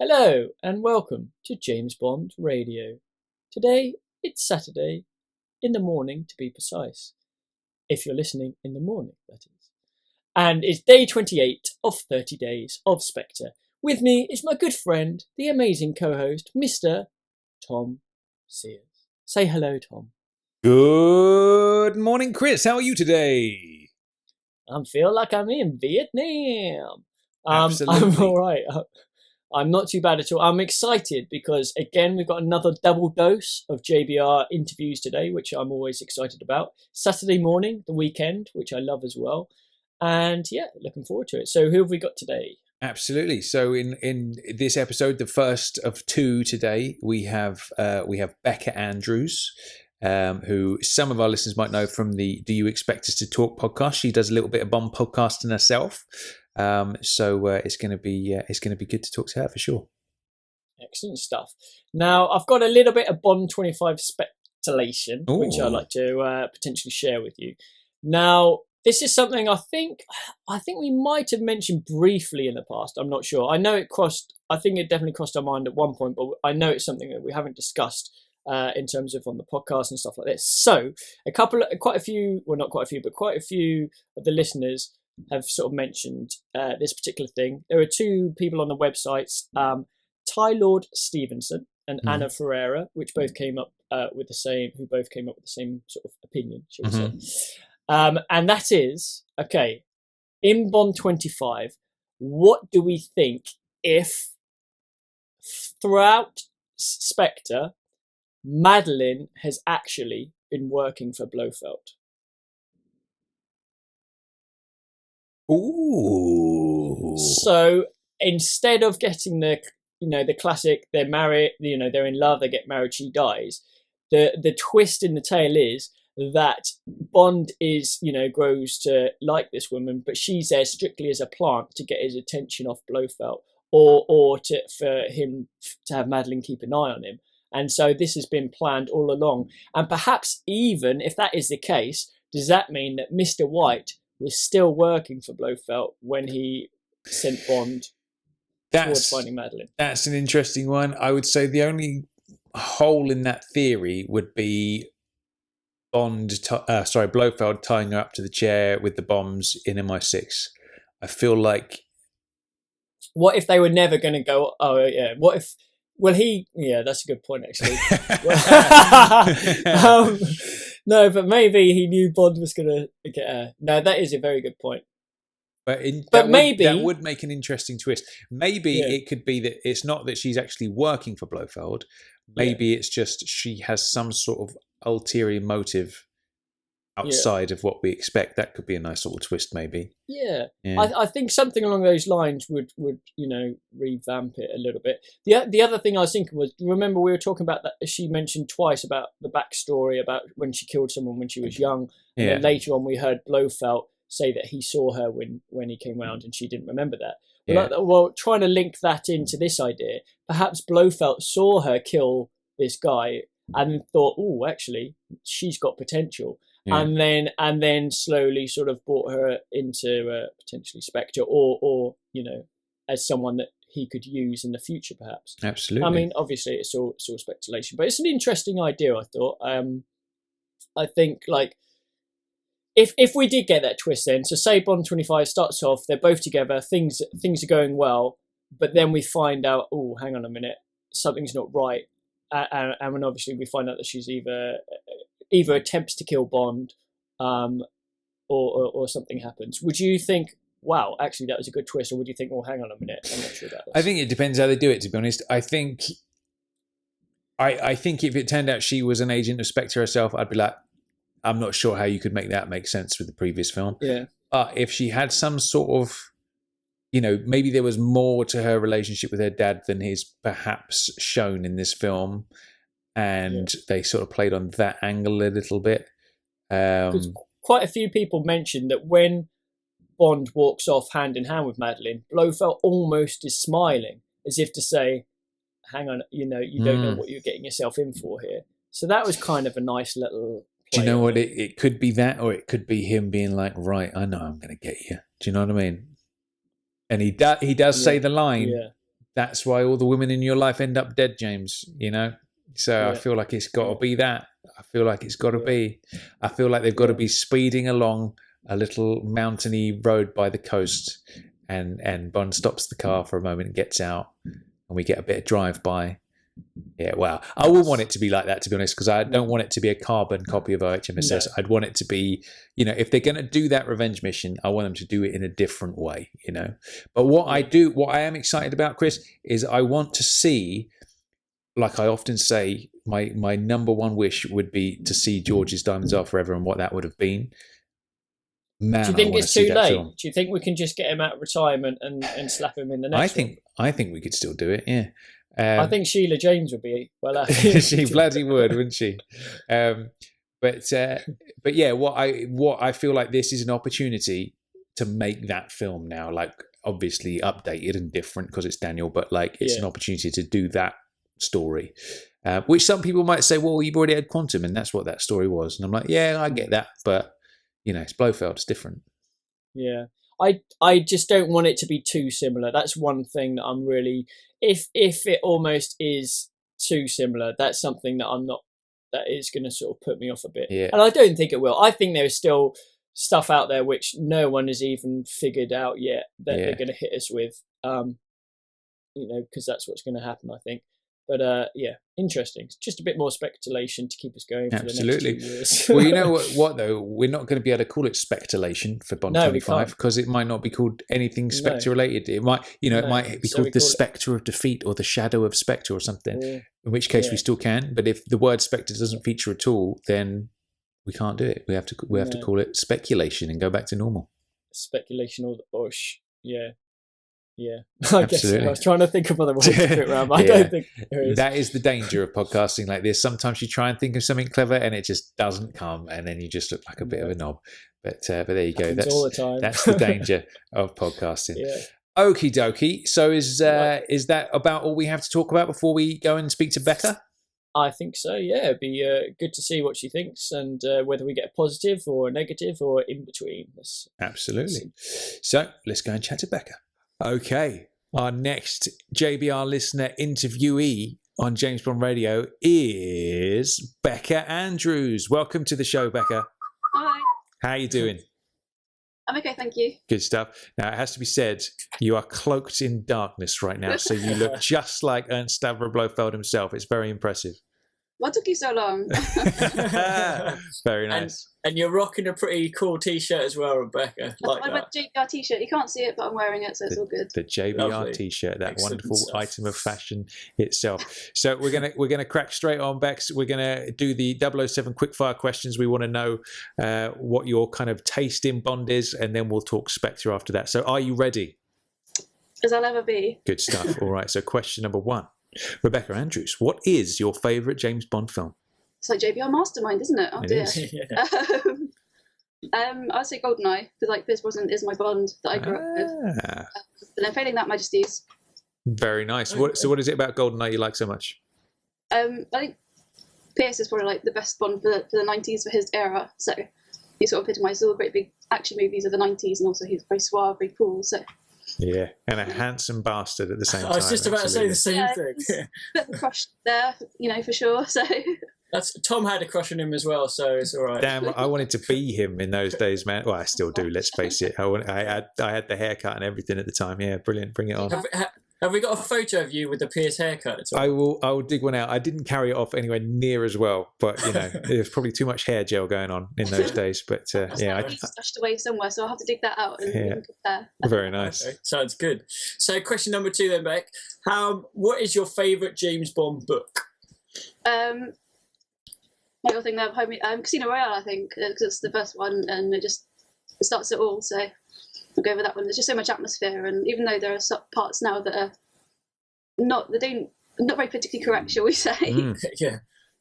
Hello and welcome to James Bond Radio. Today it's Saturday in the morning, to be precise. If you're listening in the morning, that is. And it's day 28 of 30 Days of Spectre. With me is my good friend, the amazing co-host, Mr. Tom Sears. Say hello, Tom. Good morning, Chris. How are you today? I feel like I'm in Vietnam. Absolutely. I'm all right. I'm not too bad at all. I'm excited because, again, we've got another double dose of JBR interviews today, which I'm always excited about. Saturday morning, the weekend, which I love as well. And yeah, looking forward to it. So who have we got today? Absolutely. So in this episode, the first of two today, we have Becca Andrews, who some of our listeners might know from the Do You Expect Us to Talk podcast. She does a little bit of Bond podcasting herself. So it's going to be good to talk to her for sure. Excellent stuff. Now I've got a little bit of Bond 25 speculation, which I'd like to potentially share with you. Now this is something I think we might have mentioned briefly in the past. I'm not sure. I know it crossed. I think it definitely crossed our mind at one point, but I know it's something that we haven't discussed in terms of on the podcast and stuff like this. So quite a few of the listeners have sort of mentioned this particular thing. There are two people on the websites, Ty Lord Stevenson and Anna Ferreira, who both came up with the same sort of opinion, shall we say. And that is, okay, in Bond 25, what do we think if throughout Spectre, Madeleine has actually been working for Blofeld? Ooh. So instead of getting the classic, they're married, they're in love, they get married, she dies. The twist in the tale is that Bond grows to like this woman, but she's there strictly as a plant to get his attention off Blofeld, or for him to have Madeleine keep an eye on him. And so this has been planned all along. And perhaps even if that is the case, does that mean that Mr. White was still working for Blofeld when he sent Bond towards finding Madeleine? That's an interesting one. I would say the only hole in that theory would be Blofeld tying her up to the chair with the bombs in MI6. I feel like... What if they were never going to go... Oh, yeah. What if... Well, that's a good point, actually. No, but maybe he knew Bond was going to get her. No, that is a very good point. Maybe that would make an interesting twist. Maybe it could be that it's not that she's actually working for Blofeld. Maybe it's just she has some sort of ulterior motive outside of what we expect. That could be a nice little twist, maybe. Yeah. I think something along those lines would revamp it a little bit. The other thing I was thinking was, remember we were talking about that, she mentioned twice about the backstory about when she killed someone when she was young, and then later on we heard Blofeld say that he saw her when he came round and she didn't remember that. Well, trying to link that into this idea, perhaps Blofeld saw her kill this guy and thought, oh, actually, she's got potential. Yeah. And then slowly sort of brought her into potentially Spectre or as someone that he could use in the future, perhaps. Absolutely. I mean, obviously, it's all speculation, but it's an interesting idea, I thought. I think, like, if we did get that twist then, so say Bond 25 starts off, they're both together, things are going well, but then we find out, oh, hang on a minute, something's not right. And when obviously we find out that she's either attempts to kill Bond, or something happens. Would you think, wow, actually that was a good twist, or would you think, oh, hang on a minute, I'm not sure about this? I think it depends how they do it, to be honest. I think if it turned out she was an agent of Spectre herself, I'd be like, I'm not sure how you could make that make sense with the previous film. Yeah. But if she had some sort of, maybe there was more to her relationship with her dad than is perhaps shown in this film, and they sort of played on that angle a little bit. Quite a few people mentioned that when Bond walks off hand in hand with Madeleine, Blofeld almost is smiling, as if to say, hang on, you don't know what you're getting yourself in for here. So that was kind of a nice little... Do you know what? It could be that, or it could be him being like, right, I know I'm going to get you. Do you know what I mean? And he does say the line, that's why all the women in your life end up dead, James, you know? So I feel like it's got to be that. I feel like it's got to be. I feel like they've got to be speeding along a little mountainy road by the coast, and Bond stops the car for a moment and gets out, and we get a bit of drive-by. Yeah, well, I wouldn't want it to be like that, to be honest, because I don't want it to be a carbon copy of HMSS. No. I'd want it to be, you know, if they're going to do that revenge mission, I want them to do it in a different way, you know. But what I am excited about, Chris, is I want to see, like I often say, my number one wish would be to see George's Diamonds Are Forever and what that would have been. Man, do you think it's too late? Film. Do you think we can just get him out of retirement and slap him in the next one? I think we could still do it, yeah. I think Sheila James would be well. She bloody would, wouldn't she? But yeah, what I feel like this is an opportunity to make that film now, like obviously updated and different because it's Daniel, but like it's an opportunity to do that story, which some people might say, well, you've already had Quantum, and that's what that story was. And I'm like, yeah, I get that, but you know, it's Blofeld, it's different. Yeah. I just don't want it to be too similar. That's one thing that I'm really, if it almost is too similar, that's something that is going to sort of put me off a bit. Yeah. And I don't think it will. I think there is still stuff out there which no one has even figured out yet that they're going to hit us with, you know, because that's what's going to happen, I think. But yeah, interesting. Just a bit more speculation to keep us going for the next 2 years. Well, you know what though? We're not going to be able to call it speculation for Bond 25 because it might not be called anything Spectre related. It might, you know, it might be called the Spectre of Defeat or the Shadow of Spectre or something. In which case we still can. But if the word Spectre doesn't feature at all, then we can't do it. We have to call it speculation and go back to normal. Speculation or Yeah, I guess so. I was trying to think of other ways to put it around. I don't think there is. That is the danger of podcasting like this. Sometimes you try and think of something clever and it just doesn't come, and then you just look like a bit of a knob. But there you go. That's all the time. That's the danger of podcasting. Okie dokie. So is that about all we have to talk about before we go and speak to Becca? I think so. Yeah, it'd be good to see what she thinks and whether we get a positive or a negative or in between. Absolutely. So let's go and chat to Becca. Okay, our next JBR listener interviewee on James Bond Radio is Becca Andrews. Welcome to the show, Becca. Hi. How are you doing? I'm okay, thank you. Good stuff. Now, it has to be said, you are cloaked in darkness right now, so you look just like Ernst Stavro Blofeld himself. It's very impressive. What took you so long? Very nice. And you're rocking a pretty cool T-shirt as well, Rebecca. Like I wear the JBR T-shirt. You can't see it, but I'm wearing it, so it's all good. The JBR T-shirt, that wonderful item of fashion itself. So we're gonna crack straight on, Bex. We're gonna do the 007 quickfire questions. We want to know what your kind of taste in Bond is, and then we'll talk Spectre after that. So are you ready? As I'll ever be. Good stuff. All right. So question number 1. Rebecca Andrews, what is your favourite James Bond film? It's like JBR Mastermind, isn't it? Oh, dear. I'd say GoldenEye, because like Pierce Brosnan is my Bond that I grew up with. But then failing that, Majesties. Very nice. So what is it about GoldenEye you like so much? I think Pierce is probably like the best Bond for the 90s for his era. So he sort of epitomised all the great big action movies of the 90s, and also he's very suave, very cool. So. Yeah, and a handsome bastard at the same time. I was just about to say the same thing. A bit of a crush there, you know, for sure. So Tom had a crush on him as well, so it's all right. Damn, I wanted to be him in those days, man. Well, I still do. Let's face it. I had the haircut and everything at the time. Yeah, brilliant. Bring it on. Have we got a photo of you with the Pierce haircut at all? I will dig one out. I didn't carry it off anywhere near as well, but you know, there was probably too much hair gel going on in those days. But yeah, stashed away somewhere, so I'll have to dig that out and compare. Very nice. Okay, sounds good. So, question number 2 then, Beck. What is your favourite James Bond book? My other thing there, Casino Royale, I think, because it's the first one and it starts it all. So I'll go with that one. There's just so much atmosphere, and even though there are some parts now that are not very politically correct, shall we say? Yeah.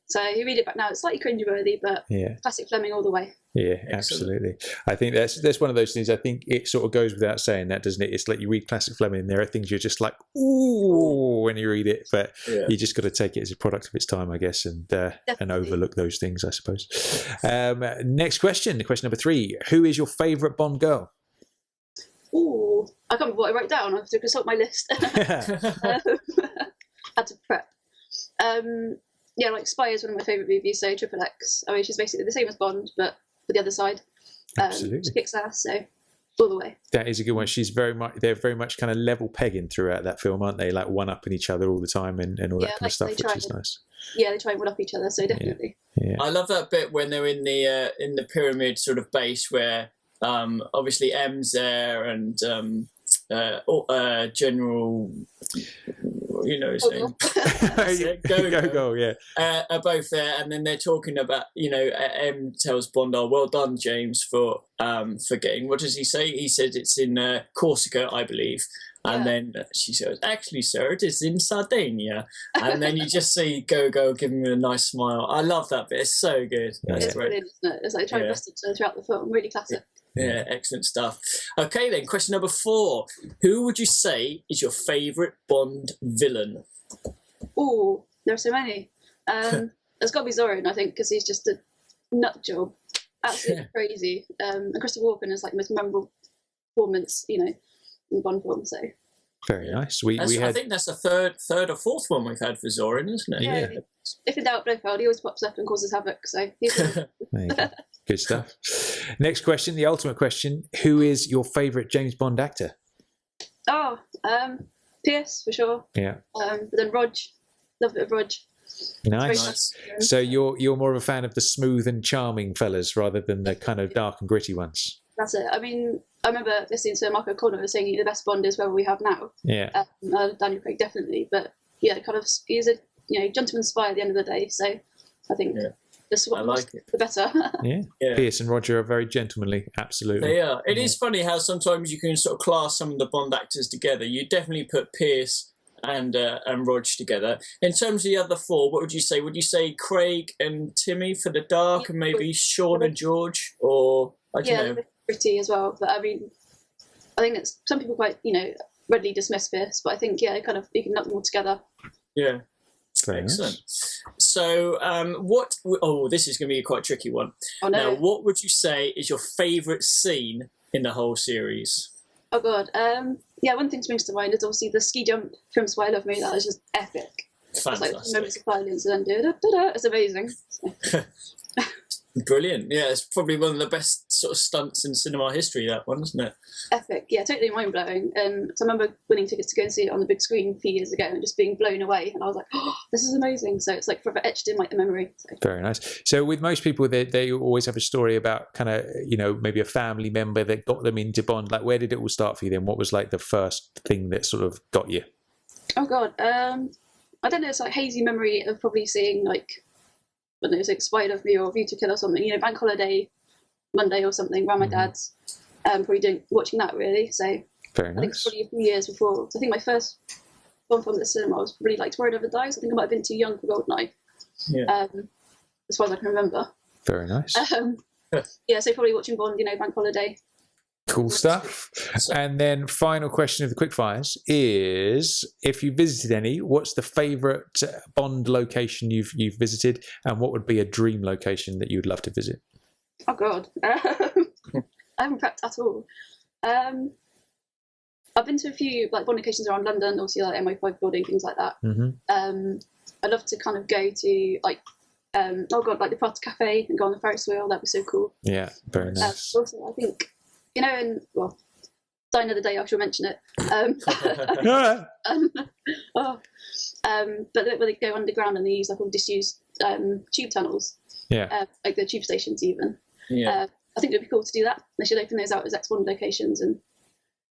So you read it back now, it's slightly cringeworthy, but classic Fleming all the way. Yeah, absolutely. I think that's one of those things. I think it sort of goes without saying that, doesn't it? It's like you read classic Fleming, and there are things you're just like, ooh, when you read it, but you just got to take it as a product of its time, I guess, and overlook those things, I suppose. Next question number 3. Who is your favourite Bond girl? Ooh, I can't remember what I wrote down. I have to consult my list. Had to prep. Like Spy is one of my favourite movies. So Triple X. I mean, she's basically the same as Bond, but for the other side. Absolutely. She kicks ass. So all the way. That is a good one. They're very much kind of level pegging throughout that film, aren't they? Like one-upping each other all the time and all that kind of stuff, which is nice. Yeah, they try and one-up each other, so definitely. Yeah. I love that bit when they're in the pyramid sort of base where obviously M's there and General, you know his name. Go, yeah. Are both there, and then they're talking about, M tells Bond, "Oh, well done, James, for getting." What does he say? He said it's in Corsica, I believe. And then she says, "Actually, sir, it is in Sardinia." And then you just see Go giving him a nice smile. I love that bit. It's so good. It's brilliant, isn't it? It's like trying to bust each other throughout the film. Really classic. Yeah, excellent stuff. Okay, then, question number 4. Who would you say is your favourite Bond villain? Oh, there are so many. It's got to be Zorin, I think, because he's just a nut job. Absolutely crazy. And Christopher Walken is like the most memorable performance, in the Bond film. So very nice. I think that's the third or fourth one we've had for Zorin, isn't it? Yeah. If in doubt, Blofeld, he always pops up and causes havoc. So good stuff. Next question, the ultimate question: who is your favourite James Bond actor? Oh, Pierce for sure. Yeah. But then Rog, love a bit of Rog. Nice. So you're more of a fan of the smooth and charming fellas rather than the kind of dark and gritty ones. That's it. I mean, I remember listening to Mark O'Connor saying the best Bond is whoever we have now. Yeah. Daniel Craig definitely, but yeah, kind of he's a gentleman spy at the end of the day. So I think the better. Yeah. Pierce and Roger are very gentlemanly. Absolutely. They are. It is funny how sometimes you can sort of class some of the Bond actors together. You definitely put Pierce and Rog together. In terms of the other 4, what would you say? Would you say Craig and Timmy for the dark, and maybe Sean and George, or I don't know? Pretty as well. But I mean, I think it's some people quite readily dismiss Pierce, but I think kind of you can lump them all together. Yeah. Very excellent. Nice. So, this is going to be a quite tricky one. Oh, no. Now, what would you say is your favourite scene in the whole series? Oh God, one thing springs to mind is obviously the ski jump from Spy Love Me. That was just epic. Fantastic. It's like moments of silence and then it's amazing. Brilliant. Yeah, it's probably one of the best sort of stunts in cinema history, that one, isn't it? Epic. Yeah, totally mind-blowing. And so I remember winning tickets to go and see it on the big screen a few years ago and just being blown away. And I was like, oh, this is amazing. So it's like forever etched in the memory. So. Very nice. So with most people, they always have a story about kind of, maybe a family member that got them into Bond. Like, where did it all start for you then? What was like the first thing that sort of got you? Oh God. I don't know. It's like hazy memory of probably seeing like, I don't know, it's like Spy Love Me or View to Kill or something, bank holiday Monday or something around my dad's, probably watching that really. So very nice. I think it's probably a few years before. So I think my first Bond film at the cinema was really like Tomorrow Never Dies. I think I might have been too young for Goldeneye. Yeah. As far as I can remember. Very nice. So probably watching Bond, bank holiday. Cool stuff. And then final question of the quickfires is, if you visited any, what's the favourite Bond location you've visited, and what would be a dream location that you would love to visit? Oh God, I haven't prepped at all. I've been to a few like Bond locations around London, obviously like MI5 building, things like that. I'd love to kind of go to like like the Prater Cafe and go on the Ferris wheel. That'd be so cool. Yeah, very nice. Also, I think Die Another Day, I shall mention it. But where they go underground and they use like all disused tube tunnels. Yeah. Like the tube stations even. Yeah. I think it would be cool to do that. They should open those out as ex-Bond locations, and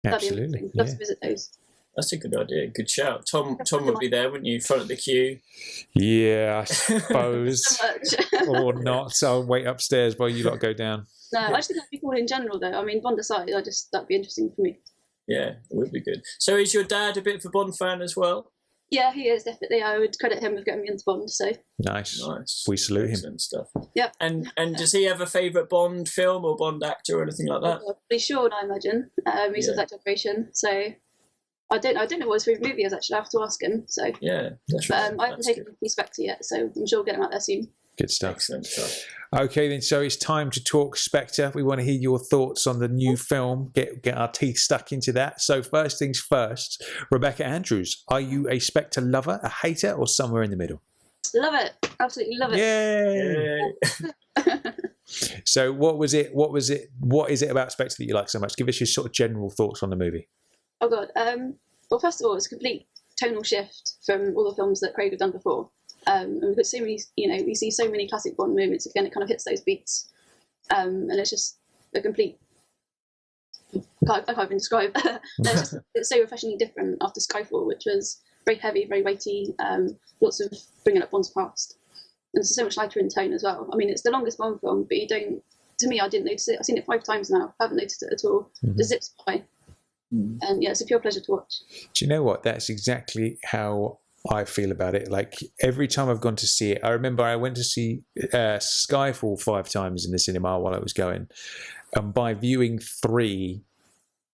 absolutely. That'd be love to visit those. That's a good idea. Good shout. Tom would be there, wouldn't you? Front of the queue. Yeah, I suppose. So or not. So I'll wait upstairs while you lot go down. No, I just think that'd be cool in general, though. I mean, Bond aside, that'd be interesting for me. Yeah, it would be good. So is your dad a bit of a Bond fan as well? Yeah, he is, definitely. I would credit him with getting me into Bond, so... Nice. We salute him. Excellent stuff. Yeah. And does he have a favourite Bond film or Bond actor or anything like that? Probably Sean, I imagine. He's of that generation, so... I don't know what his favourite movie is, actually. I have to ask him, so... Yeah. But I haven't taken him to SPECTRE yet, so I'm sure we'll get him out there soon. Good stuff. Excellent stuff. Okay, then. So it's time to talk Spectre. We want to hear your thoughts on the new film. Get our teeth stuck into that. So first things first, Rebecca Andrews, are you a Spectre lover, a hater, or somewhere in the middle? Love it. Absolutely love it. Yay! So what is it about Spectre that you like so much? Give us your sort of general thoughts on the movie. Oh God. Well, first of all, it's a complete tonal shift from all the films that Craig have done before. And we've got so many, we see so many classic Bond moments. Again, it kind of hits those beats, and it's just a complete. I can't even describe. It's so refreshingly different after Skyfall, which was very heavy, very weighty, lots of bringing up Bond's past, and it's so much lighter in tone as well. I mean, it's the longest Bond film, but you don't. To me, I didn't notice it. I've seen it 5 times now. I haven't noticed it at all. It just zips by, and it's a pure pleasure to watch. Do you know what? That's exactly how I feel about it. Like every time I've gone to see it, I remember I went to see Skyfall 5 times in the cinema while I was going, and by viewing 3,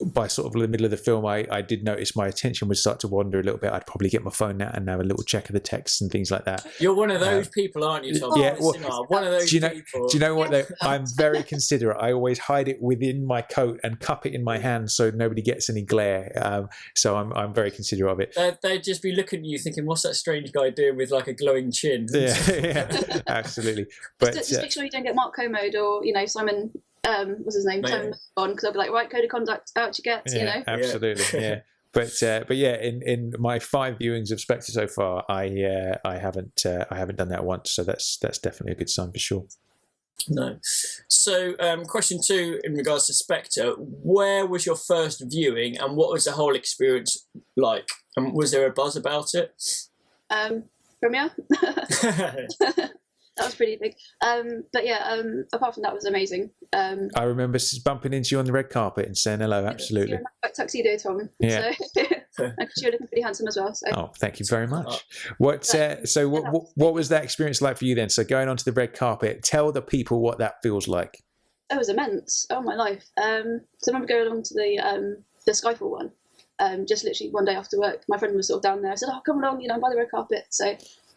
by sort of the middle of the film, I did notice my attention would start to wander a little bit. I'd probably get my phone out and have a little check of the text and things like that. You're one of those people, aren't you, Tom? Yeah, well, one of those people. Do you know what, though? I'm very considerate. I always hide it within my coat and cup it in my hand so nobody gets any glare. So I'm very considerate of it. They'd just be looking at you thinking, what's that strange guy doing with like a glowing chin? Yeah, absolutely. But just make sure you don't get Mark Kermode or Simon. What's his name? Simon on, because I'll be like, right, code of conduct, out you get. Absolutely. Yeah. But yeah, in my 5 viewings of Spectre so far, I haven't done that once. So that's definitely a good sign for sure. No. So, question 2 in regards to Spectre: where was your first viewing, and what was the whole experience like? And was there a buzz about it? Premiere. That was pretty big. But yeah, apart from that, it was amazing. I remember bumping into you on the red carpet and saying hello. Absolutely. You're in my tuxedo, Tom. Yeah. So, you're looking pretty handsome as well. So. Oh, thank you very much. What was that experience like for you then? So going onto the red carpet, tell the people what that feels like. It was immense. Oh my life. So I remember going along to the Skyfall one. Just literally one day after work, my friend was sort of down there. I said, "Oh, come along, by the red carpet." So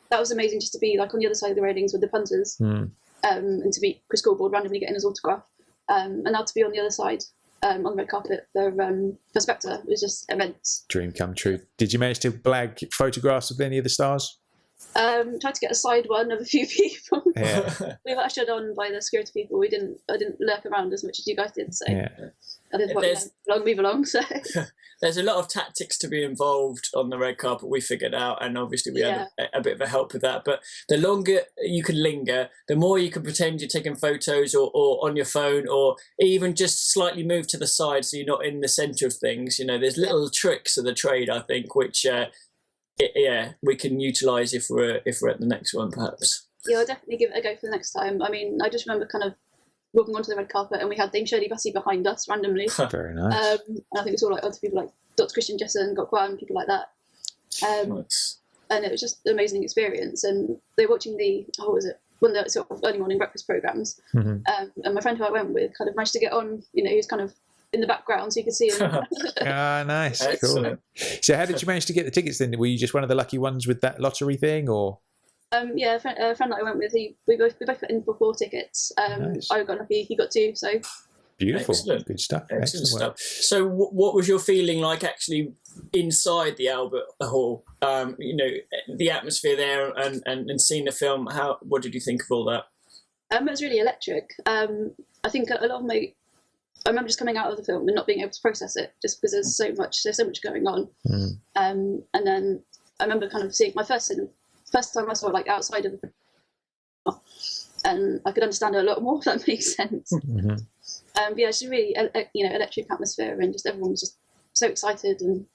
that was amazing, just to be like on the other side of the railings with the punters, and to meet Chris Corboard randomly getting his autograph, and now to be on the other side on the red carpet for Spectre was just immense. Dream come true. Did you manage to blag photographs of any of the stars? Tried to get a side one of a few people. Yeah. We were ushered on by the security people. I didn't lurk around as much as you guys did. So yeah. I did move along. So there's a lot of tactics to be involved on the red carpet. We figured out, and obviously we had a bit of a help with that. But the longer you can linger, the more you can pretend you're taking photos or on your phone, or even just slightly move to the side so you're not in the centre of things. There's little tricks of the trade, I think, which we can utilise if we're at the next one, perhaps. Yeah, I'll definitely give it a go for the next time. I mean, I just remember kind of walking onto the red carpet, and we had Dame Shirley Bassey behind us randomly. Very nice. And I think it's all like other people like Dr. Christian Jessen, Gok Wan, people like that. Nice. And it was just an amazing experience. And they were watching one of the sort of early morning breakfast programs. And my friend who I went with kind of managed to get on. He was kind of in the background, so you could see him. Nice. Excellent. Cool. So how did you manage to get the tickets then? Were you just one of the lucky ones with that lottery thing, or? Yeah, a friend that I went with, we both got in for 4 tickets. Nice. I got lucky, he got 2, so. Beautiful. Excellent. Good stuff. Excellent stuff. So what was your feeling like actually inside the Albert Hall? The atmosphere there and seeing the film, what did you think of all that? It was really electric. I think a lot of I remember just coming out of the film and not being able to process it, just because there's so much going on. And then I remember kind of seeing my first time I saw it, like outside of the, and I could understand it a lot more, if that makes sense. But yeah, it's a really electric atmosphere, and just everyone was just so excited, and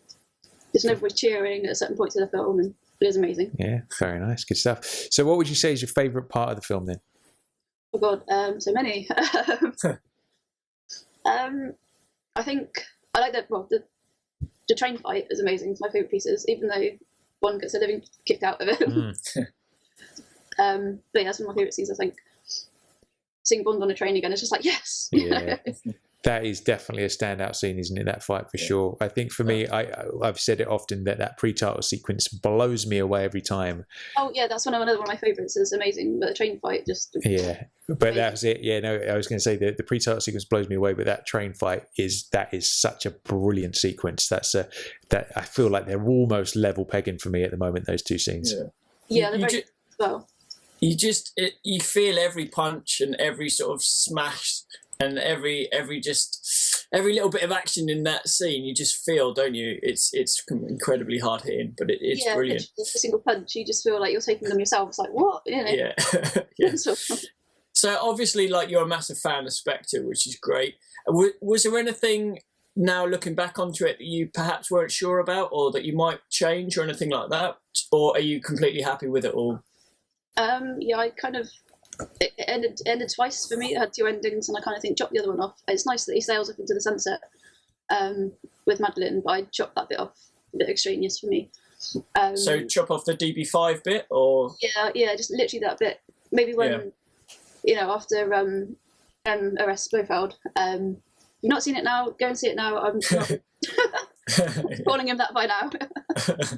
just everybody cheering at certain points of the film, and it was amazing. Yeah, very nice, good stuff. So what would you say is your favourite part of the film then? Oh God, so many. I think I like that. Well, the train fight is amazing. It's my favourite pieces, even though one gets a living kicked out of it. But yeah, that's one of my favourite scenes. I think seeing Bond on a train again is just like, yes. Yeah. That is definitely a standout scene, isn't it? That fight for sure. I think for me, I've said it often that pre-title sequence blows me away every time. Oh yeah, that's another one of my favourites. It's amazing, but the train fight just but that's it. Yeah, no, I was going to say the pre-title sequence blows me away, but that train fight is such a brilliant sequence. That I feel like they're almost level pegging for me at the moment. Those two scenes. Yeah, they're very well. You feel every punch and every sort of smash and every little bit of action in that scene. You just feel, don't you? It's incredibly hard hitting, but it's brilliant. A single punch, you just feel like you're taking them yourself. It's like, what? You know? Yeah. So obviously, like, you're a massive fan of Spectre, which is great. Was there anything now looking back onto it that you perhaps weren't sure about, or that you might change, or anything like that, or are you completely happy with it all? I kind of it ended twice for me. It had two endings, and I kind of think chop the other one off. It's nice that he sails up into the sunset with Madeline, but I chopped that bit off, a bit extraneous for me. So chop off the DB5 bit, or just literally that bit. Maybe when after arrest Blofeld. If you've not seen it now, go and see it now. I'm not calling him that by now.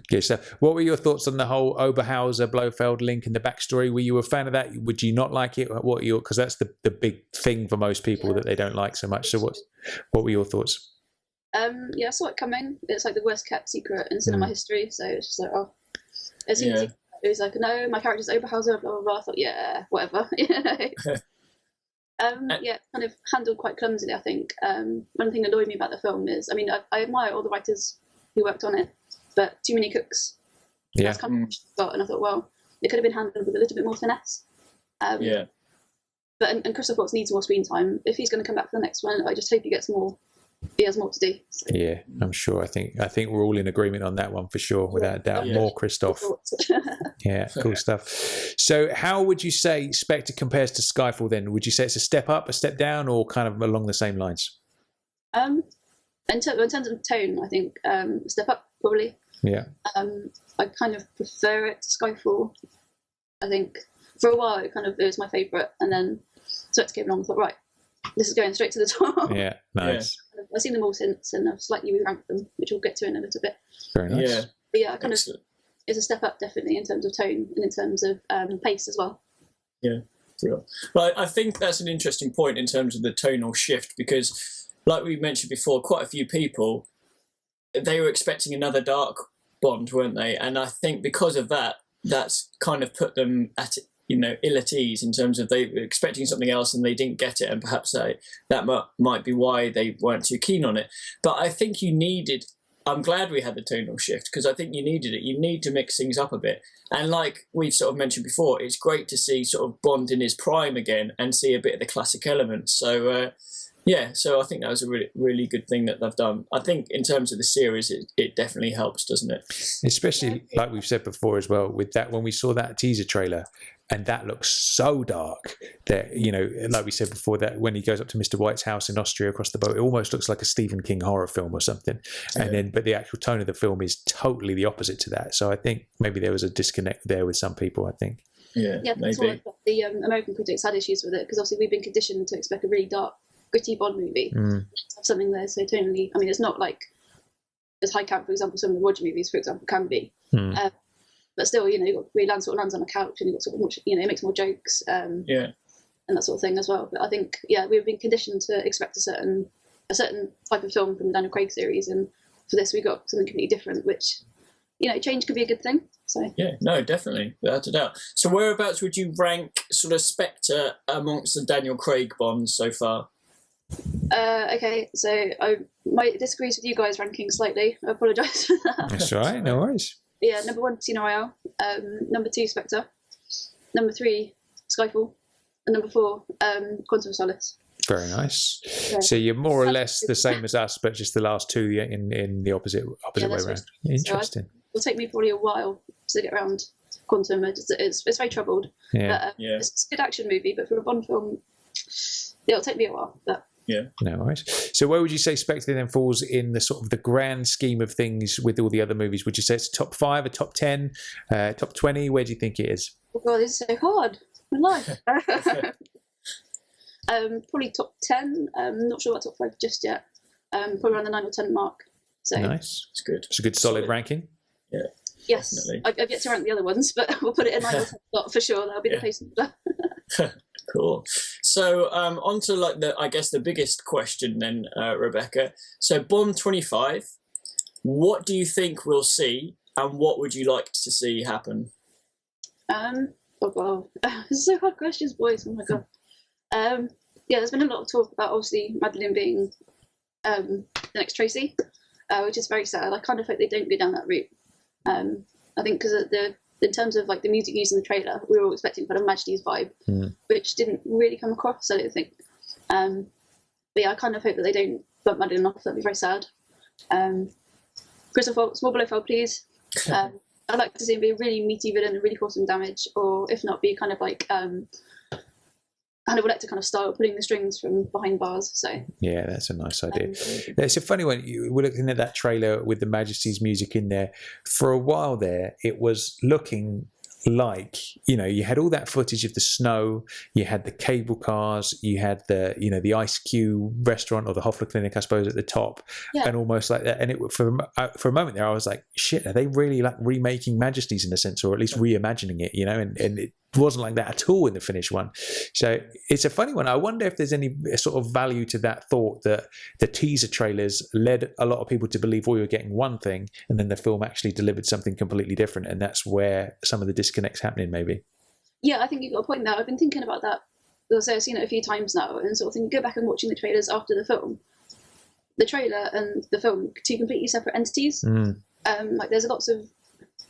Good stuff. What were your thoughts on the whole Oberhauser Blofeld link in the backstory? Were you a fan of that? Would you not like it? Because that's the big thing for most people that they don't like so much. So what were your thoughts? I saw it coming. It's like the worst kept secret in cinema history. So it's just like, as soon as it was like, no, my character's Oberhauser, blah blah blah. I thought, yeah, whatever. Kind of handled quite clumsily, I think. One thing that annoyed me about the film is, I admire all the writers who worked on it, but too many cooks. That's kind of what I thought, and I thought, well, it could have been handled with a little bit more finesse. But Christoph Waltz needs more screen time. If he's going to come back for the next one, I just hope he gets more. He has more to do. So. Yeah, I'm sure. I think we're all in agreement on that one for sure, without a doubt. More Christoph. Yeah, cool stuff. So how would you say Spectre compares to Skyfall then? Would you say it's a step up, a step down, or kind of along the same lines? In terms of tone, I think step up, probably. Yeah. I kind of prefer it to Skyfall. I think for a while it was my favourite, and then Spectre came along and thought, right, this is going straight to the top. Yeah, nice. Yeah. I've seen them all since, and I've slightly re-ranked them, which we'll get to in a little bit. Very nice. Yeah, but yeah, it's a step up definitely in terms of tone and in terms of pace as well. Yeah, sure. Well, I think that's an interesting point in terms of the tonal shift, because, like we mentioned before, quite a few people, they were expecting another dark Bond, weren't they? And I think because of that, that's kind of put them at ill at ease in terms of they were expecting something else and they didn't get it, and perhaps that might be why they weren't too keen on it. But I think I'm glad we had the tonal shift, because I think you needed it. You need to mix things up a bit. And like we've sort of mentioned before, it's great to see sort of Bond in his prime again and see a bit of the classic elements. So, so I think that was a really, really good thing that they've done. I think in terms of the series, it definitely helps, doesn't it? Especially, like we've said before as well, with that, when we saw that teaser trailer, and that looks so dark that, like we said before, that when he goes up to Mr. White's house in Austria across the boat, it almost looks like a Stephen King horror film or something. And but the actual tone of the film is totally the opposite to that. So I think maybe there was a disconnect there with some people, I think. Yeah, that's maybe. What the American critics had issues with it, because obviously we've been conditioned to expect a really dark, gritty Bond movie. Something there so tonally, it's not like as high camp, for example, some of the Roger movies, for example, can be. But still, you've got where he lands on a couch, and you've got sort of, he makes more jokes, and that sort of thing as well. But I think, we've been conditioned to expect a certain type of film from the Daniel Craig series, and for this we got something completely different, which, change could be a good thing. So yeah, no, definitely, without a doubt. So whereabouts would you rank sort of Spectre amongst the Daniel Craig Bonds so far? Okay, so I might disagree with you guys ranking slightly. I apologise for that. That's all right, no worries. Yeah, number 1, Casino Royale. Number 2, Spectre. Number 3, Skyfall. And number 4, Quantum of Solace. Very nice. So you're more or less the same as us, but just the last two in the opposite way around. Interesting. It'll take me probably a while to get around Quantum. It's very troubled. Yeah. But, it's a good action movie, but for a Bond film, it'll take me a while. But yeah, no worries. So where would you say Spectre then falls in the sort of the grand scheme of things with all the other movies? Would you say it's a top 5, a top 10, top 20? Where do you think it is? Oh God, it's so hard in life. Probably top 10. Not sure about top 5 just yet. Probably around the 9 or 10 mark. So nice. It's good. It's a good solid ranking. Yeah. Yes, I've yet to rank the other ones, but we'll put it in 9 or 10 slot for sure. That'll be the place. Cool. So on to like the biggest question then, Rebecca. So Bond 25, what do you think we'll see, and what would you like to see happen? Oh god, this is so hard questions, boys. Oh my god. Yeah, there's been a lot of talk about obviously Madeline being the next Tracy, which is very sad. I kind of hope they don't go down that route. I think because in terms of like the music used in the trailer, we were all expecting kind of Majesty's vibe, which didn't really come across, I don't think. But yeah, I kind of hope that they don't bump Madeline off. That'd be very sad. Christopher, small below fold, please. I'd like to see him be a really meaty villain and really cause some damage, or if not, be kind of like Hannibal Lecter kind of style, pulling the strings from behind bars. So yeah, that's a nice idea. It's a funny one. We're looking at that trailer with the Majesty's music in there. For a while there, it was looking like, you had all that footage of the snow, you had the cable cars, you had the Ice Cube restaurant or the Hoffler Clinic, I suppose, at the top, and almost like that. And for a moment there, I was like, shit, are they really like remaking Majesty's in a sense, or at least reimagining it? And it wasn't like that at all in the finished one. So it's a funny one. I wonder if there's any sort of value to that thought that the teaser trailers led a lot of people to believe we were getting one thing, and then the film actually delivered something completely different, and that's where some of the disconnect's happening, maybe. Yeah, I think you've got a point there. I've been thinking about that. Also, I've seen it a few times now, and sort of think, go back and watching the trailers after the film. The trailer and the film, two completely separate entities. Like there's lots of,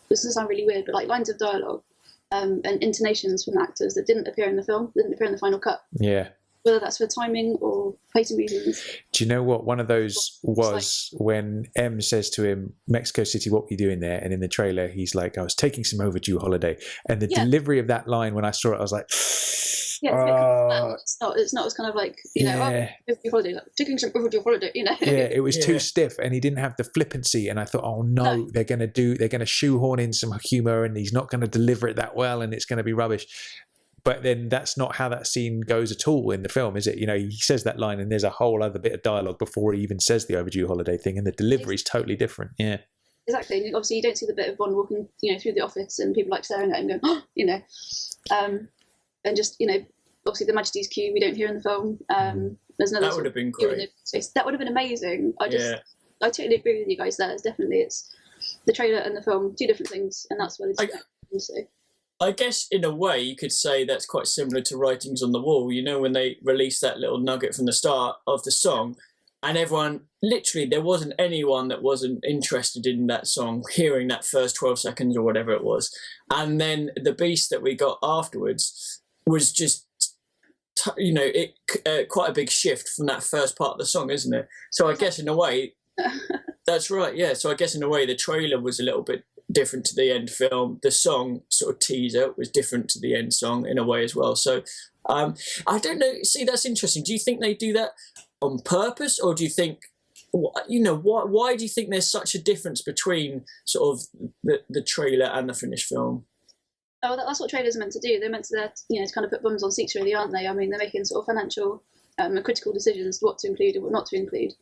this doesn't sound really weird, but like lines of dialogue and intonations from the actors that didn't appear in the film, didn't appear in the final cut. Yeah. Whether that's for timing or pacing reasons. Do you know what? One of those was when M says to him, Mexico City, what were you doing there? And in the trailer, he's like, I was taking some overdue holiday. And the delivery of that line, when I saw it, I was like, it's not as kind of like, overdue holiday, like taking some overdue holiday, Yeah, it was too stiff, and he didn't have the flippancy. And I thought, oh no, they're going to shoehorn in some humor, and he's not going to deliver it that well, and it's going to be rubbish. But then that's not how that scene goes at all in the film, is it? He says that line and there's a whole other bit of dialogue before he even says the overdue holiday thing, and the delivery is totally different. Yeah. Exactly. And obviously you don't see the bit of Bond walking, through the office and people like staring at him going, and just, obviously the Majesty's cue we don't hear in the film. There's another that would have been great. That would have been amazing. I totally agree with you guys there. It's the trailer and the film, two different things, and that's where I guess in a way you could say that's quite similar to Writings on the Wall. When they released that little nugget from the start of the song, and everyone, literally, there wasn't anyone that wasn't interested in that song, hearing that first 12 seconds or whatever it was. And then the beast that we got afterwards was just, quite a big shift from that first part of the song, isn't it? So I guess in a way, that's right, yeah. So I guess in a way the trailer was a little bit different to the end film. The song sort of teaser was different to the end song in a way as well. So I don't know. See, that's interesting. Do you think they do that on purpose, or do you think, why do you think there's such a difference between sort of the trailer and the finished film? Oh, that's what trailers are meant to do. They're meant to, to kind of put bums on seats, really, aren't they? I mean, they're making sort of financial and critical decisions, what to include and what not to include.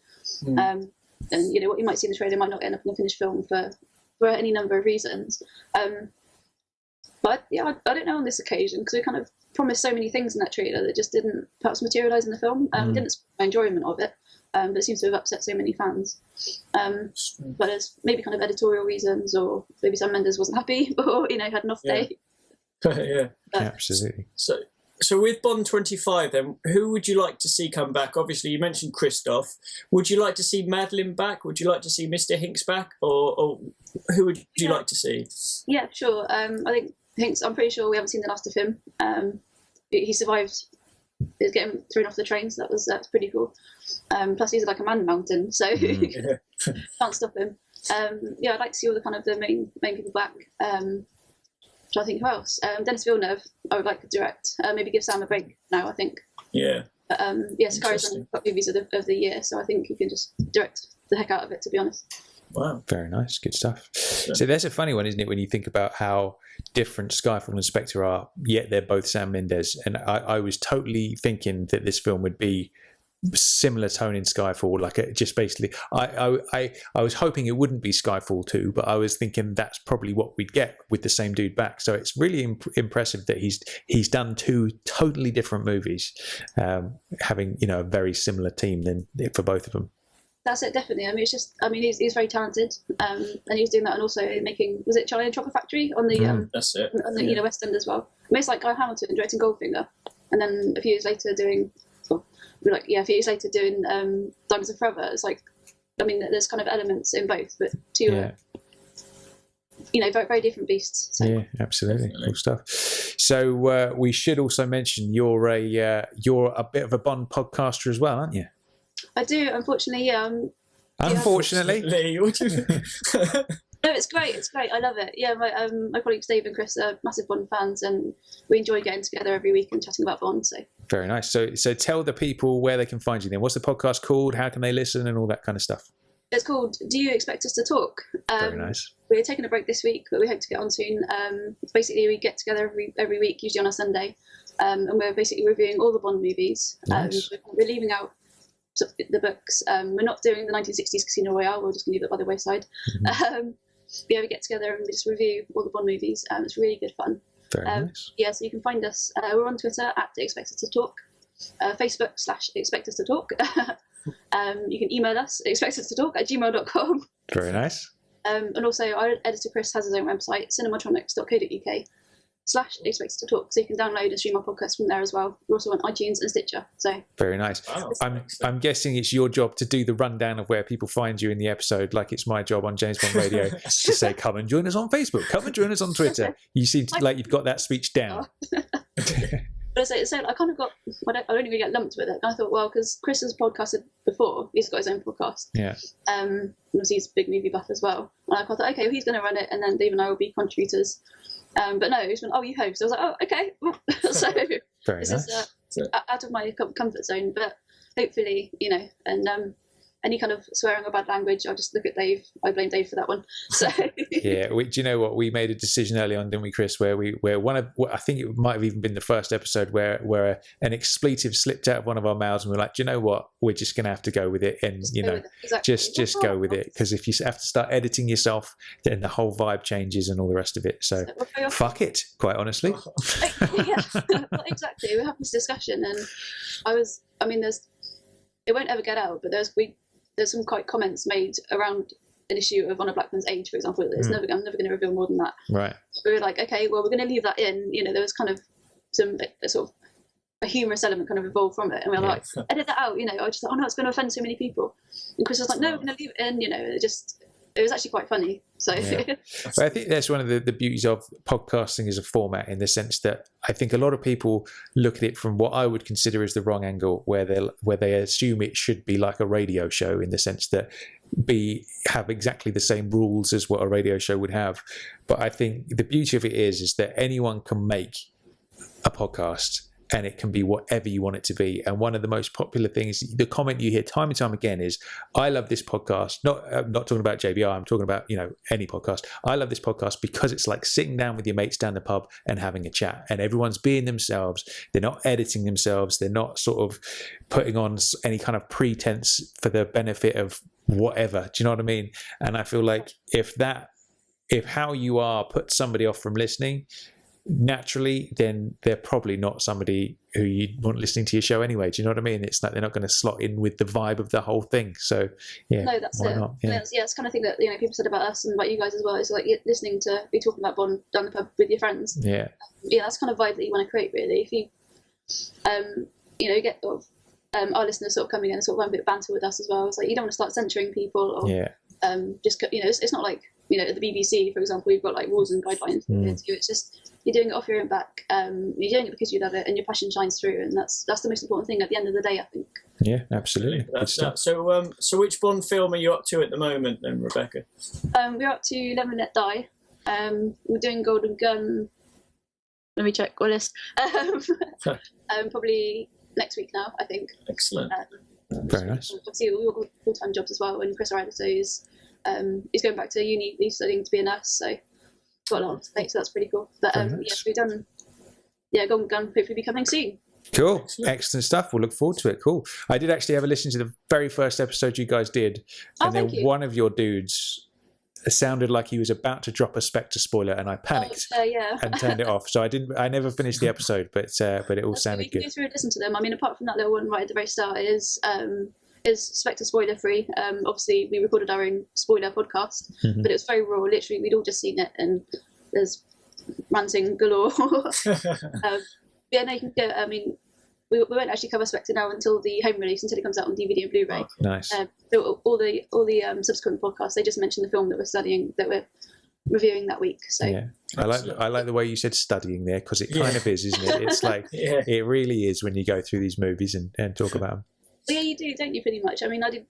And what you might see in the trailer might not end up in the finished film for any number of reasons. But yeah, I don't know on this occasion, because we kind of promised so many things in that trailer that just didn't perhaps materialise in the film. Didn't spoil my enjoyment of it, but it seems to have upset so many fans. But as maybe kind of editorial reasons, or maybe Sam Mendes wasn't happy, or had an off day. Yeah, absolutely. So with Bond 25 then, who would you like to see come back? Obviously you mentioned Christoph. Would you like to see Madeline back? Would you like to see Mr. Hinks back? Or who would you like to see? Yeah, sure. I think Hinks, I'm pretty sure we haven't seen the last of him. He survived. He was getting thrown off the train, so that's pretty cool. Plus he's like a man mountain, so can't stop him. I'd like to see all the kind of the main people back. I think who else? Denis Villeneuve, I would like to direct. Maybe give Sam a break now, I think. Yeah. Sakari's one of the top movies of the year, so I think he can just direct the heck out of it, to be honest. Wow. Very nice. Good stuff. So that's a funny one, isn't it, when you think about how different Skyfall and Spectre are, yet they're both Sam Mendes. And I was totally thinking that this film would be similar tone in Skyfall, like just basically I was hoping it wouldn't be Skyfall 2, but I was thinking that's probably what we'd get with the same dude back. So it's really impressive that he's done two totally different movies, having a very similar team then for both of them. That's it, definitely. I mean, he's very talented, and he's doing that, and also making, was it Charlie and the Chocolate Factory on the that's it. on the West End as well. I mean, it's like Guy Hamilton directing Goldfinger, and then a few years later doing Diamonds Are Forever. It's like, I mean, there's kind of elements in both, but two are, very, very different beasts. So. Yeah, absolutely. Cool stuff. So we should also mention you're a bit of a Bond podcaster as well, aren't you? I do, unfortunately. Unfortunately. No, it's great. It's great. I love it. Yeah, my colleagues Dave and Chris are massive Bond fans, and we enjoy getting together every week and chatting about Bond. So very nice. So tell the people where they can find you then. What's the podcast called? How can they listen and all that kind of stuff? It's called Do You Expect Us to Talk? Very nice. We're taking a break this week, but we hope to get on soon. Basically, we get together every week, usually on a Sunday, and we're basically reviewing all the Bond movies. Nice. We're leaving out the books. We're not doing the 1960s Casino Royale. We're just going to leave it by the wayside. Mm-hmm. We get together and we just review all the Bond movies. It's really good fun. Very nice. Yeah, so you can find us. We're on Twitter at Expect Us to Talk, Facebook /Expect Us to Talk. You can email us expectustotalk@gmail.com. Very nice. And also our editor Chris has his own website, cinematronics.co.uk/Expect Us to Talk, so you can download and stream our podcast from there as well. We're also on iTunes and Stitcher. So very nice. Wow. I'm guessing it's your job to do the rundown of where people find you in the episode, like it's my job on James Bond Radio to say, come and join us on Facebook, come and join us on Twitter. You seem like you've got that speech down. But so I kind of got, I don't even get lumped with it. And I thought, well, because Chris has podcasted before, he's got his own podcast. Yeah. And he's a big movie buff as well. And I thought, okay, well, he's going to run it, and then Dave and I will be contributors. But no, he's been, you host. I was like, oh, okay. So very this nice. is out of my comfort zone, but hopefully, and any kind of swearing or bad language, I'll just look at Dave. I blame Dave for that one. So yeah, do you know what? We made a decision early on, didn't we, Chris? Where I think it might have even been the first episode where an expletive slipped out of one of our mouths, and we're like, do you know what? We're just going to have to go with it, and exactly. just go with it, because if you have to start editing yourself, then the whole vibe changes and all the rest of it. So fuck it, quite honestly. Yeah, exactly. We had this discussion, and it won't ever get out, but there's some quite comments made around an issue of Honor Blackman's age, for example. I'm never going to reveal more than that. Right. We were like, okay, well, we're going to leave that in. There was kind of some sort of a humorous element kind of evolved from it, and we were like, edit that out. I just thought, oh no, it's going to offend so many people. And Chris was like, no, we're going to leave it in. It was actually quite funny. So yeah. But I think that's one of the beauties of podcasting as a format, in the sense that I think a lot of people look at it from what I would consider as the wrong angle, where they assume it should be like a radio show, in the sense that have exactly the same rules as what a radio show would have. But I think the beauty of it is that anyone can make a podcast, and it can be whatever you want it to be. And one of the most popular things, the comment you hear time and time again is, I love this podcast. I'm not talking about JBR, I'm talking about, any podcast. I love this podcast because it's like sitting down with your mates down the pub and having a chat, and everyone's being themselves. They're not editing themselves. They're not sort of putting on any kind of pretense for the benefit of whatever. Do you know what I mean? And I feel like if how you are puts somebody off from listening, naturally, then they're probably not somebody who you want listening to your show anyway. Do you know what I mean? It's like they're not going to slot in with the vibe of the whole thing. So yeah, no, that's why it. not? Yeah. It's kind of thing that people said about us and about you guys as well. It's like you're listening to be talking about Bond down the pub with your friends. Yeah, that's kind of vibe that you want to create, really. If you get sort of our listeners sort of coming in and sort of having a bit of banter with us as well. It's like you don't want to start censoring people, or just it's not like at the BBC, for example, we've got like rules and guidelines. It's just you're doing it off your own back. You're doing it because you love it, and your passion shines through, and that's the most important thing at the end of the day, I think. Yeah, absolutely. So which Bond film are you up to at the moment, then, Rebecca? We're up to Let Me Let Die. We're doing Golden Gun. Let me check our list. Probably next week now, I think. Excellent. Very nice. Obviously, we've got full-time jobs as well, and Chris are editors. he's going back to uni. He's studying to be a nurse, so got a lot on his plate, so that's pretty cool. But Very nice. yes, we've done. Yeah, Golden Gun hopefully be coming soon. Cool. Excellent stuff. We'll look forward to it. Cool. I did actually have a listen to the very first episode you guys did. And then one of your dudes sounded like he was about to drop a Spectre spoiler, and I panicked and turned it off. So I never finished the episode, but it all sounded good. Go through and listen to them. I mean, apart from that little one right at the very start is Spectre spoiler free. Obviously we recorded our own spoiler podcast, but it was very raw. Literally, we'd all just seen it, and there's ranting galore. Yeah, no, you can go. I mean, we won't actually cover Spectre now until the home release, until it comes out on DVD and Blu-ray. Oh, nice. So all the subsequent podcasts, they just mention the film that we're reviewing that week. So yeah, I like the way you said studying there, because it kind of is, isn't it? It's like it really is when you go through these movies and talk about them. Well, yeah, you do, don't you? Pretty much. I mean, I did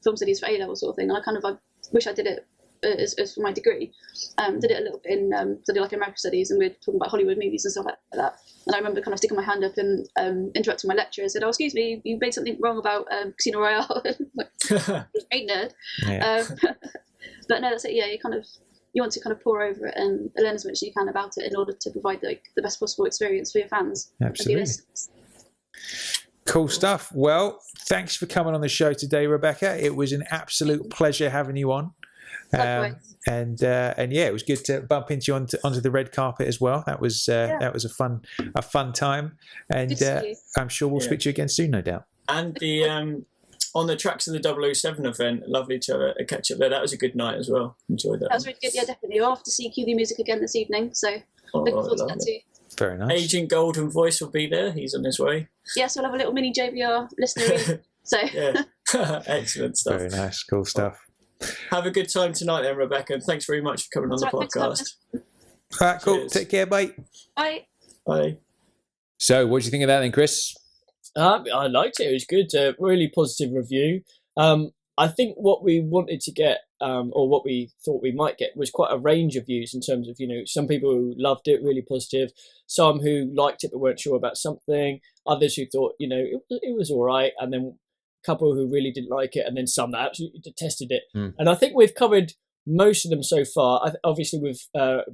film studies for A-level sort of thing. And I wish I did it as for my degree. Did it a little bit in studied like American studies, and we're talking about Hollywood movies and stuff like that. And I remember kind of sticking my hand up and interrupting my lecturer and said, "Oh, excuse me, you made something wrong about Casino Royale." Like, great nerd. Yeah. But no, that's it. Yeah, you want to kind of pour over it and learn as much as you can about it in order to provide the best possible experience for your fans. Absolutely. Cool stuff. Well, thanks for coming on the show today, Rebecca. It was an absolute pleasure having you on. And yeah, it was good to bump into you onto the red carpet as well. That was a fun time, and I'm sure we'll speak to you again soon, no doubt. And the on the tracks of the 007 event, lovely to have a catch up there. That was a good night as well. Enjoyed that. That was really good. Yeah, definitely. We'll have to see QB Music again this evening, so looking forward to that too. Very nice. Agent Golden Voice will be there. He's on his way. Yes, we'll have a little mini JBR listener. So excellent stuff. Very nice, cool stuff. Have a good time tonight then, Rebecca, and thanks very much for coming on the podcast. All right, cool. Cheers. Take care, bye. Bye. Bye. So, what do you think of that then, Chris? I liked it. It was good. Really positive review. I think what we wanted to get, or what we thought we might get, was quite a range of views in terms of, some people who loved it, really positive, some who liked it but weren't sure about something, others who thought, it was all right, and then couple who really didn't like it, and then some that absolutely detested it. And I think we've covered most of them so far. Obviously with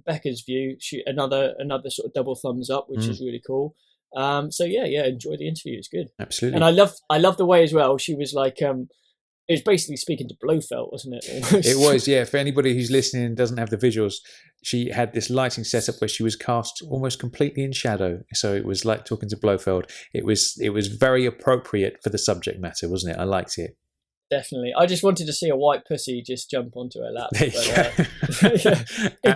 Becca's view, another sort of double thumbs up, which is really cool. So yeah, enjoy the interview. It's good. Absolutely. And I love the way as well she was like it was basically speaking to Blofeld, wasn't it? It was, yeah. For anybody who's listening and doesn't have the visuals, she had this lighting setup where she was cast almost completely in shadow. So it was like talking to Blofeld. It was very appropriate for the subject matter, wasn't it? I liked it. Definitely. I just wanted to see a white pussy just jump onto her lap. It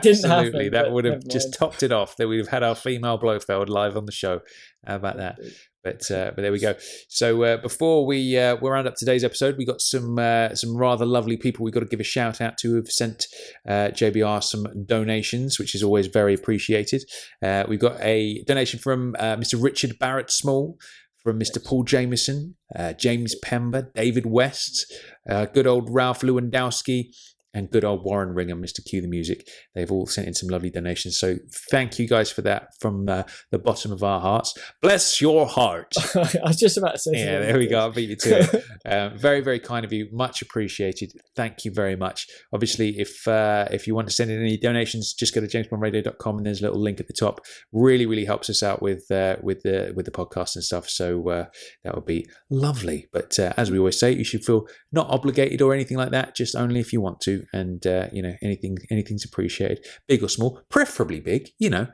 didn't happen. That would have just topped it off. That we'd have had our female Blofeld live on the show. How about that? But there we go. So before we round up today's episode, we got some rather lovely people we've got to give a shout out to who've sent JBR some donations, which is always very appreciated. We've got a donation from Mr. Richard Barrett Small, from Mr. Paul Jameson, James Pember, David West, good old Ralph Lewandowski, and good old Warren Ringham, Mr. Q the Music. They've all sent in some lovely donations. So thank you guys for that from the bottom of our hearts. Bless your heart. I was just about to say yeah, there we go. I beat you to it. Very, very kind of you. Much appreciated. Thank you very much. Obviously, if you want to send in any donations, just go to jamesbondradio.com and there's a little link at the top. Really, really helps us out with the podcast and stuff. So that would be lovely. But as we always say, you should feel not obligated or anything like that, just only if you want to. And anything's appreciated, big or small, preferably big.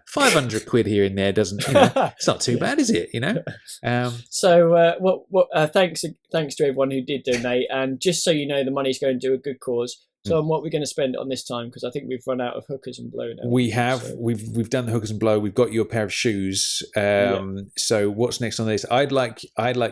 500 quid here and there doesn't. It's not too bad, is it? So thanks to everyone who did donate, and just so you know, the money's going to a good cause. So what we're going to spend on this time, because I think we've run out of hookers and blow now. We have. So. We've done the hookers and blow. We've got you a pair of shoes. So what's next on this? I'd like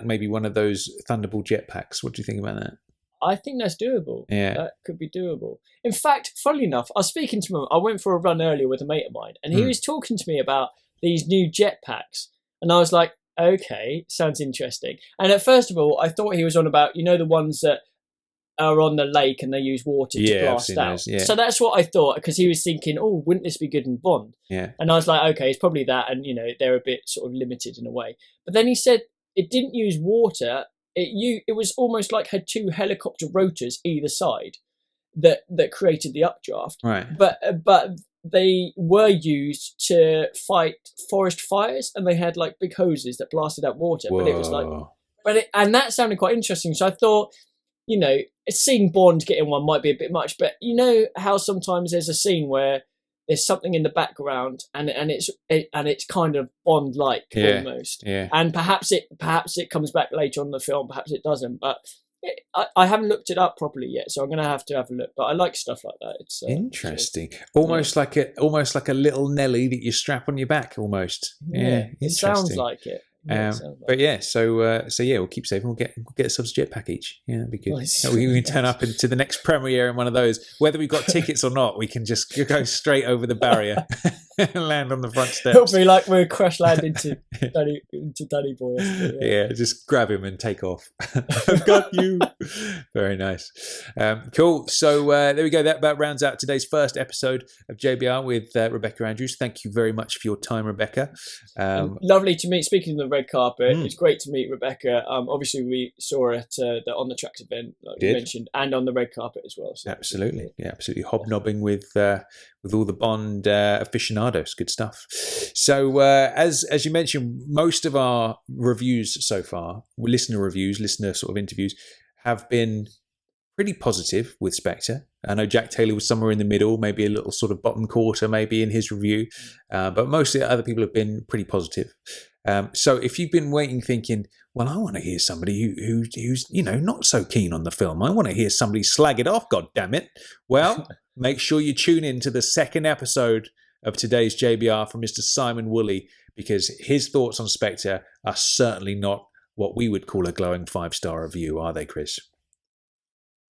maybe one of those Thunderbolt jetpacks. What do you think about that? I think that's doable. Yeah. That could be doable. In fact, funnily enough, I was speaking to him. I went for a run earlier with a mate of mine, and he was talking to me about these new jetpacks. And I was like, okay, sounds interesting. And at first of all, I thought he was on about, the ones that are on the lake and they use water to blast out. Those, yeah. So that's what I thought, because he was thinking, oh, wouldn't this be good in Bond? Yeah. And I was like, okay, it's probably that. And, they're a bit sort of limited in a way. But then he said it didn't use water. it was almost like had two helicopter rotors either side that created the updraft. Right. But they were used to fight forest fires, and they had like big hoses that blasted out water. Whoa. But it was like, and that sounded quite interesting. So I thought, seeing Bond get in one might be a bit much, but you know how sometimes there's a scene where there's something in the background and it's kind of Bond-like almost. Yeah. And perhaps it comes back later on in the film, perhaps it doesn't, but I haven't looked it up properly yet, so I'm going to have a look. But I like stuff like that. It's interesting, almost like a little Nelly that you strap on your back, almost. Yeah, it sounds like it. But yeah, so we'll keep saving. We'll get a subs jetpack each. Yeah, that'd be good. Nice. We can turn up into the next premiere in one of those. Whether we've got tickets or not, we can just go straight over the barrier and land on the front steps. It'll be like we're crash land into Danny Boy. Yeah, just grab him and take off. I've got you. Very nice. Cool. So there we go. That about rounds out today's first episode of JBR with Rebecca Andrews. Thank you very much for your time, Rebecca. Lovely to meet. Speaking of the red carpet, it's great to meet Rebecca. Obviously, we saw her at the On the Tracks event, like you mentioned, and on the red carpet as well. So absolutely, hobnobbing with all the Bond aficionados. Good stuff. So as you mentioned, most of our reviews so far, listener sort of interviews, have been pretty positive with Spectre. I know Jack Taylor was somewhere in the middle, maybe a little sort of bottom quarter, maybe in his review, but most of the other people have been pretty positive. So if you've been waiting, thinking, well, I want to hear somebody who's not so keen on the film. I want to hear somebody slag it off. God damn it! Well, make sure you tune in to the second episode of today's JBR from Mr. Simon Woolley, because his thoughts on Spectre are certainly not what we would call a glowing 5-star review, are they, Chris?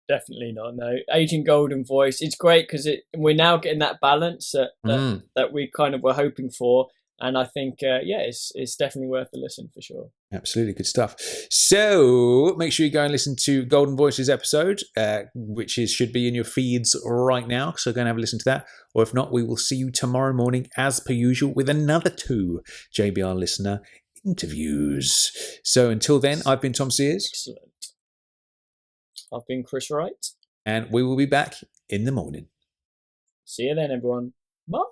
Definitely not. No, Agent Golden Voice. It's great because we're now getting that balance that we kind of were hoping for. And I think, it's definitely worth a listen for sure. Absolutely. Good stuff. So make sure you go and listen to Golden Voices episode, which should be in your feeds right now. So go and have a listen to that. Or if not, we will see you tomorrow morning, as per usual, with another 2 JBR listener interviews. So until then, I've been Tom Sears. Excellent. I've been Chris Wright. And we will be back in the morning. See you then, everyone. Bye.